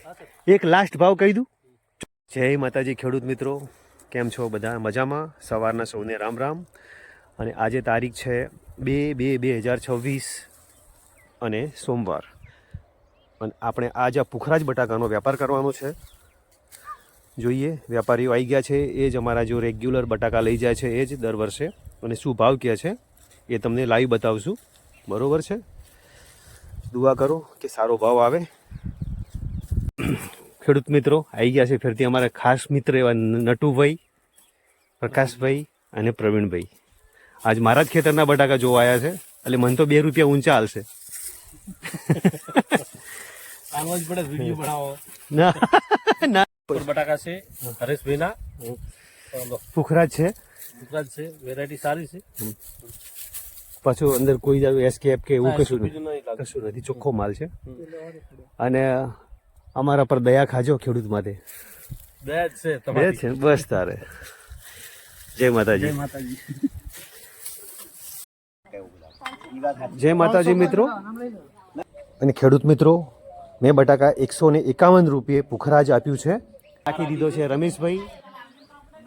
એક લાસ્ટ ભાવ કહી દઉં. જય માતાજી ખેડૂત મિત્રો, કેમ છો બધા? મજામાં? સવારના સૌને રામ રામ. અને આજે તારીખ છે 2/2/2026 અને સોમવાર. અને આપણે આજ આ પુખરાજ બટાકાનો વેપાર કરવાનો છે. જોઈએ વેપારીઓ આવી ગયા છે, એ જ અમારા જો રેગ્યુલર બટાકા લઈ જાય છે એ જ દર વર્ષે. અને શું ભાવ કહે છે એ તમને લાઈવ બતાવશું. બરાબર છે? દુઆ કરો કે સારો ભાવ આવે. ખેડૂત મિત્રો આવી ગયા છે ફરીથી અમારા ખાસ મિત્ર એવા નટુભાઈ, પ્રકાશભાઈ અને પ્રવીણભાઈ. આજ મારા જ ખેતરના બટાકા જોવા આવ્યા છે, એટલે મને તો 2 રૂપિયા ઊંચા હાલશે. ના ના, બટાકા છે હરેશભાઈના, પુખરાજ છે, વેરાયટી સારી છે. પાછું અંદર કોઈ જ એસકેપ કે એવું કશું નથી, ચોખ્ખો માલ છે. અને અમારા પર દયા ખાજો ખેડૂત માટે. દયા જ છે દયા છે બસ તારે. જય માતાજી. જય માતાજી મિત્રો અને ખેડૂત મિત્રો, મેં બટાકા 151 રૂપિયે પુખરાજ આપ્યું છે. રાખી દીધો છે રમેશભાઈ,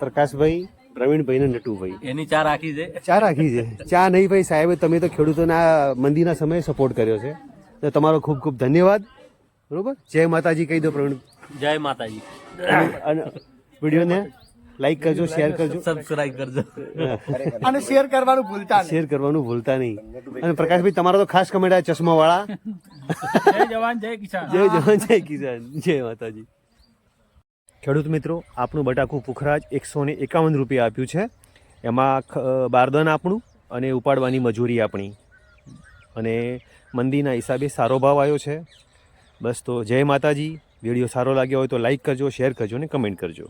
પ્રકાશભાઈ, પ્રવીણભાઈ ને નટુભાઈ. એની 4 આખી છે. 4 આખી છે. ચા નહીં ભાઈ સાહેબ, તમે તો ખેડૂતોના મંદીના સમયે સપોર્ટ કર્યો છે, તો તમારો ખૂબ ખૂબ ધન્યવાદ. બરોબર. જય માતાજી કહી દો પ્રવીણ. જય માતાજી. અને વિડીયોને લાઈક કરજો, શેર કરજો, સબસ્ક્રાઇબ કરજો અને શેર કરવાનું ભૂલતા નહીં. શેર કરવાનું ભૂલતા નહીં. અને પ્રકાશભાઈ તમારો તો ખાસ કમેન્ટ આ ચશ્મા વાળા. જય જવાન જય કિસાન. જય જવાન જય કિસાન. જય માતાજી. ખેડૂત મિત્રો, આપણું બટાકું પુખરાજ 151 રૂપિયા આપ્યું છે. એમાં બારદાન આપણું અને ઉપાડવાની મજૂરી આપણી. અને મંદીના હિસાબે સારો ભાવ આવ્યો છે. બસ તો જય માતાજી. વિડીયો સારો લાગ્યો હોય તો લાઈક કરજો, શેર કરજો અને કમેન્ટ કરજો.